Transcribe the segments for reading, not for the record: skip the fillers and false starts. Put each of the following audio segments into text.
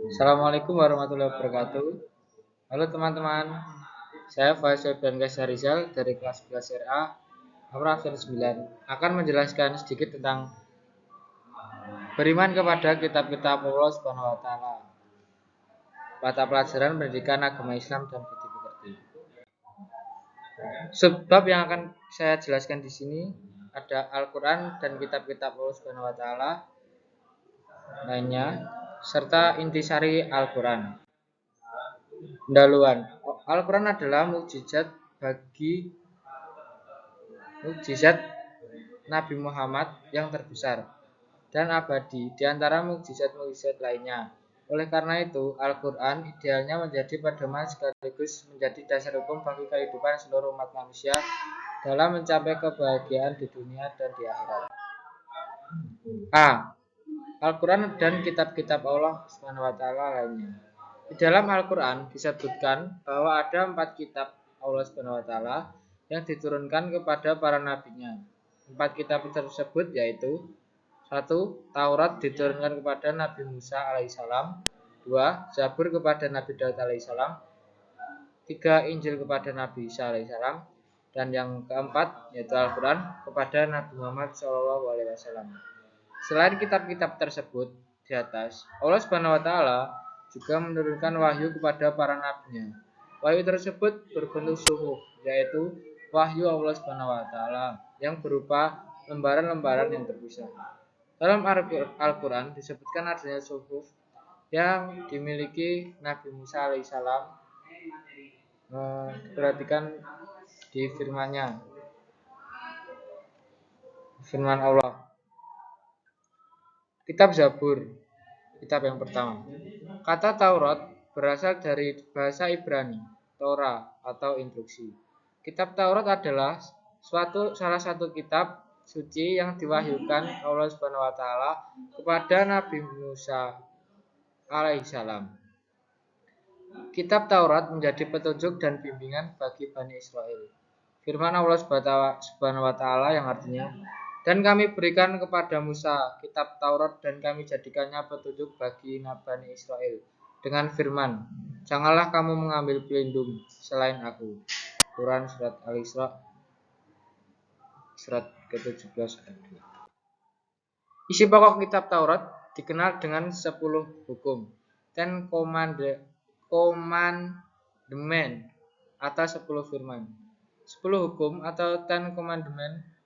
Assalamualaikum warahmatullahi wabarakatuh. Halo teman-teman, saya Faiz dan Gaza Rizal dari kelas 11 RA nomor absen 9 akan menjelaskan sedikit tentang beriman kepada kitab-kitab Allah Subhanahu wa taala, mata pelajaran pendidikan agama Islam dan budi pekerti. Sebab yang akan saya jelaskan di sini ada Al-Qur'an dan kitab-kitab Allah Subhanahu wa taala lainnya serta intisari Al-Qur'an. Pendahuluan. Al-Quran adalah mukjizat Nabi Muhammad yang terbesar dan abadi di antara mukjizat-mukjizat lainnya. Oleh karena itu, Al-Quran idealnya menjadi pedoman sekaligus menjadi dasar hukum bagi kehidupan seluruh umat manusia dalam mencapai kebahagiaan di dunia dan di akhirat. A. Al-Quran dan kitab-kitab Allah SWT lainnya. Di dalam Al-Quran disebutkan bahwa ada 4 kitab Allah SWT yang diturunkan kepada para nabinya. 4 kitab tersebut yaitu 1. Taurat diturunkan kepada Nabi Musa alaihissalam. 2. Zabur kepada Nabi Daud alaihissalam. 3. Injil kepada Nabi Isa alaihissalam. Dan yang keempat yaitu Al-Quran kepada Nabi Muhammad SAW. Selain kitab-kitab tersebut di atas, Allah Subhanahu wa taala juga menurunkan wahyu kepada para nabinya. Wahyu tersebut berbentuk suhuf, yaitu wahyu Allah Subhanahu wa taala yang berupa lembaran-lembaran yang terpisah. Dalam Al-Qur'an disebutkan adanya suhuf yang dimiliki Nabi Musa alaihissalam. Perhatikan di firman Allah. Kitab Zabur, kitab yang pertama. Kata Taurat berasal dari bahasa Ibrani, Torah atau instruksi. Kitab Taurat adalah salah satu kitab suci yang diwahyukan Allah Subhanahu wa taala kepada Nabi Musa alaihissalam. Kitab Taurat menjadi petunjuk dan bimbingan bagi Bani Israel. Firman Allah Subhanahu wa taala yang artinya, dan kami berikan kepada Musa kitab Taurat dan kami jadikannya petunjuk bagi Bani Israel dengan firman, janganlah kamu mengambil pelindung selain aku. Quran surat Al-Isra surat ke-17 ayat 2. Isi pokok kitab Taurat dikenal dengan 10 hukum, 10 commandment atau 10 firman. 10 hukum atau 10 commandment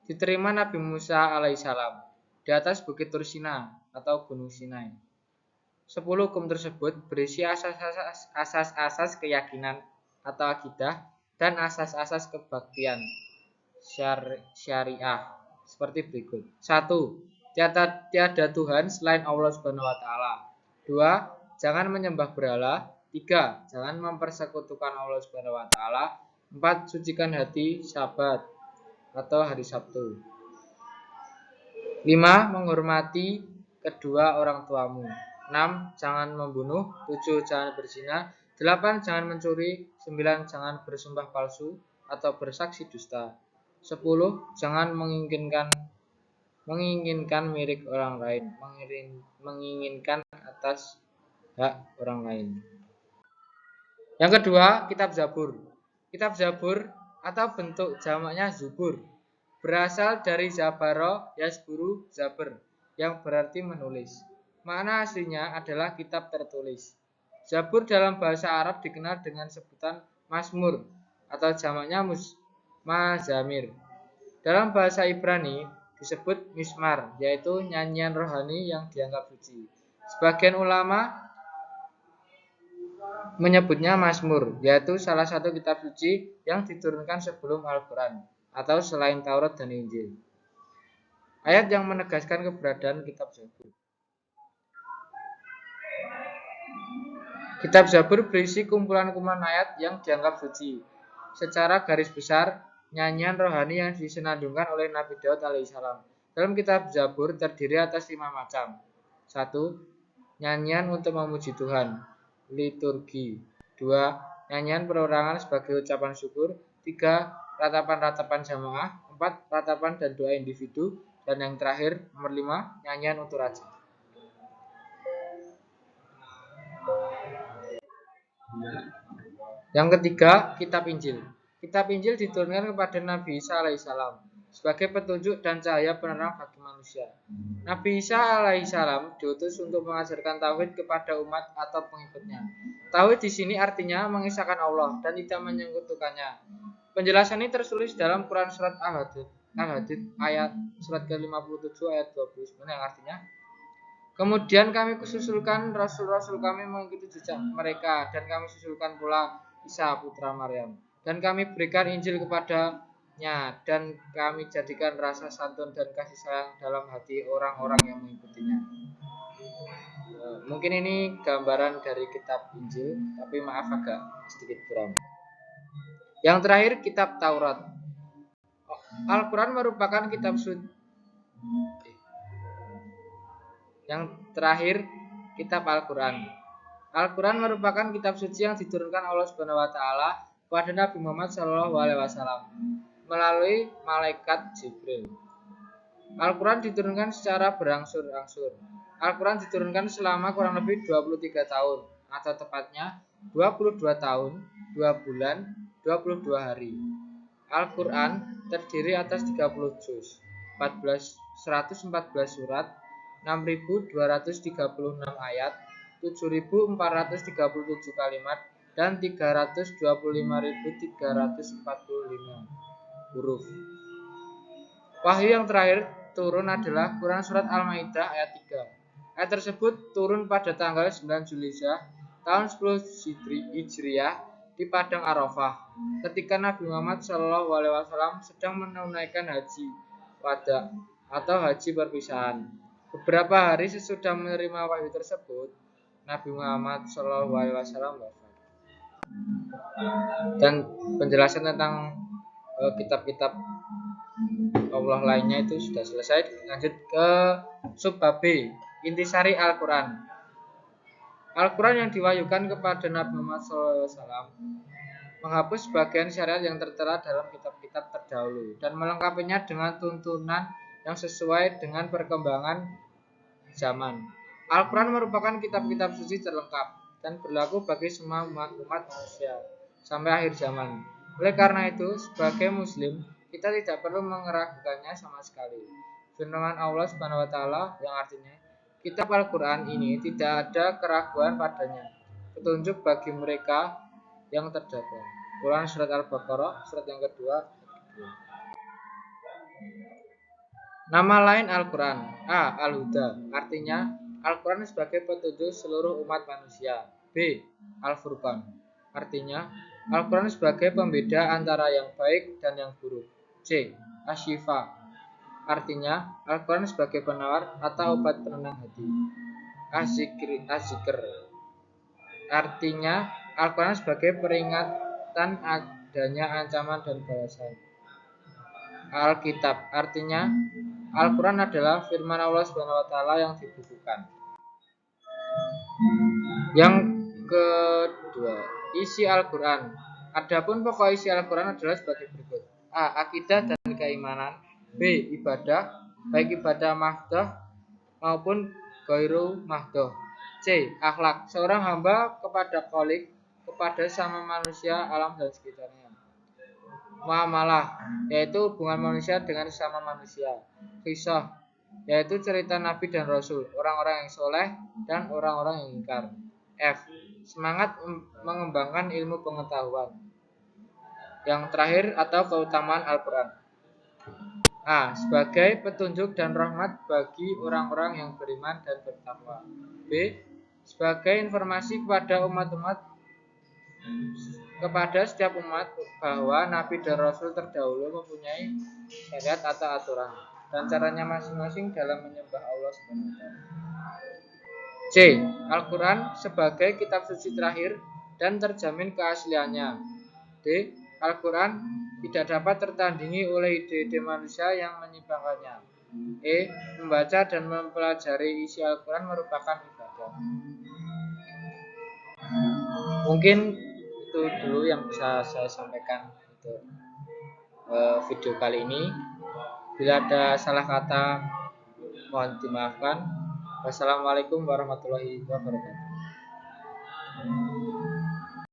diterima Nabi Musa alaihissalam di atas Bukit Tursina atau Gunung Sinai. 10 hukum tersebut berisi asas-asas keyakinan atau akidah dan asas-asas kebaktian syariah seperti berikut. 1. Tiada Tuhan selain Allah Subhanahu wa taala. 2. Jangan menyembah berhala. 3. Jangan mempersekutukan Allah Subhanahu wa taala. 4. Sucikan hati Sabat atau hari Sabtu. 5. Menghormati kedua orang tuamu. 6. Jangan membunuh. 7. Jangan berzina. 8. Jangan mencuri. 9. Jangan bersumpah palsu atau bersaksi dusta. 10. Jangan menginginkan milik orang lain, menginginkan atas hak orang lain. Yang kedua, kitab Zabur. Kitab Zabur atau bentuk jamaknya Zubur berasal dari Zabaro Yasburu Zabur yang berarti menulis. Makna aslinya adalah kitab tertulis. Zabur dalam bahasa Arab dikenal dengan sebutan Mazmur atau jamaknya Mazamir. Dalam bahasa Ibrani disebut Mizmar, yaitu nyanyian rohani yang dianggap suci. Sebagian ulama menyebutnya Mazmur, yaitu salah satu kitab suci yang diturunkan sebelum Al-Quran atau selain Taurat dan Injil. Ayat yang menegaskan keberadaan kitab Zabur. Kitab Zabur berisi kumpulan-kumpulan ayat yang dianggap suci. Secara garis besar, nyanyian rohani yang disenandungkan oleh Nabi Daud alaihissalam. Dalam kitab Zabur terdiri atas 5 macam. 1. Nyanyian untuk memuji Tuhan, liturgi. 2. Nyanyian perorangan sebagai ucapan syukur. 3. Ratapan-ratapan jamaah. 4. Ratapan dan doa individu. Dan yang terakhir, nomor 5, nyanyian untuk raja. Yang ketiga, kitab Injil. Kitab Injil diturunkan kepada Nabi Isa alaihissalam sebagai petunjuk dan cahaya penerang bagi manusia. Nabi Isa alaihissalam diutus untuk mengajarkan tauhid kepada umat atau pengikutnya. Tauhid di sini artinya mengisahkan Allah dan tidak menyekutukannya. Penjelasan ini tertulis dalam Quran surat Al-Hadid ayat surat ke-57 ayat 29 yang artinya, kemudian kami susulkan rasul-rasul kami mengikuti jejak mereka, dan kami susulkan pula Isa putra Maryam, dan kami berikan Injil kepadanya, dan kami jadikan rasa santun dan kasih sayang dalam hati orang-orang yang mengikutinya. Mungkin ini gambaran dari kitab Injil, tapi maaf agak sedikit kurang. Yang terakhir, kitab Taurat. Al-Quran merupakan kitab suci. Yang terakhir, kitab Al-Quran. Al-Quran merupakan kitab suci yang diturunkan Allah Subhanahu wa taala kepada Nabi Muhammad SAW melalui malaikat Jibril. Al-Quran diturunkan secara berangsur-angsur. Al-Quran diturunkan selama kurang lebih 23 tahun, atau tepatnya 22 tahun, 2 bulan, 22 hari. Al-Quran terdiri atas 30 juz, 114 surat, 6.236 ayat, 7.437 kalimat, dan 325.345 huruf. Wahyu yang terakhir turun adalah Quran surat Al-Maidah ayat 3. Ayat tersebut turun pada tanggal 9 Zulhijjah tahun 10 Hijriah di Padang Arafah, ketika Nabi Muhammad SAW sedang menunaikan haji wada atau haji perpisahan. Beberapa hari sesudah menerima wahyu tersebut, Nabi Muhammad SAW wafat. Dan penjelasan tentang kitab-kitab Allah lainnya itu sudah selesai. Lanjut ke subbab B, intisari Al-Quran. Al-Quran yang diwahyukan kepada Nabi Muhammad SAW menghapus sebagian syariat yang tertera dalam kitab-kitab terdahulu dan melengkapinya dengan tuntunan yang sesuai dengan perkembangan zaman. Al-Quran merupakan kitab-kitab suci terlengkap dan berlaku bagi semua umat manusia sampai akhir zaman. Oleh karena itu, sebagai muslim, kita tidak perlu meragukannya sama sekali. Firman Allah Subhanahu wa taala yang artinya, kitab Al-Quran ini tidak ada keraguan padanya, petunjuk bagi mereka yang terjaga. Quran surat Al-Baqarah surat yang kedua. Nama lain Al-Quran. A. Al-Huda, artinya Al-Quran sebagai petunjuk seluruh umat manusia. B. Al-Furqan, artinya Al-Quran sebagai pembeda antara yang baik dan yang buruk. C. Asy-Syifa, artinya Al-Quran sebagai penawar atau obat penenang hati. Az-Zikr, artinya Al-Quran sebagai peringatan adanya ancaman dan balasan. Alkitab, artinya Al-Quran adalah firman Allah Subhanahu wa taala yang dibukukan. Yang kedua, isi Al-Quran. Adapun pokok isi Al-Quran adalah sebagai berikut. A. Akidah dan keimanan. B. Ibadah, baik ibadah mahdoh maupun ghairu mahdoh. C. Akhlak, seorang hamba kepada Khalik, kepada sama manusia, alam dan sekitarnya. Muamalah, yaitu hubungan manusia dengan sesama manusia. Qisah, yaitu cerita Nabi dan Rasul, orang-orang yang soleh dan orang-orang yang ingkar. F. Semangat mengembangkan ilmu pengetahuan. Yang terakhir atau keutamaan Al-Quran. A. Sebagai petunjuk dan rahmat bagi orang-orang yang beriman dan bertakwa. B. Sebagai informasi kepada setiap umat bahwa Nabi dan Rasul terdahulu mempunyai syariat atau aturan dan caranya masing-masing dalam menyembah Allah SWT. C. Al-Quran sebagai kitab suci terakhir dan terjamin keasliannya. D. Al-Quran tidak dapat tertandingi oleh ide-ide manusia yang menyimpangkannya. E. Membaca dan mempelajari isi Al-Quran merupakan ibadah. Mungkin itu dulu yang bisa saya sampaikan untuk video kali ini. Bila ada salah kata mohon dimaafkan. Wassalamualaikum warahmatullahi wabarakatuh.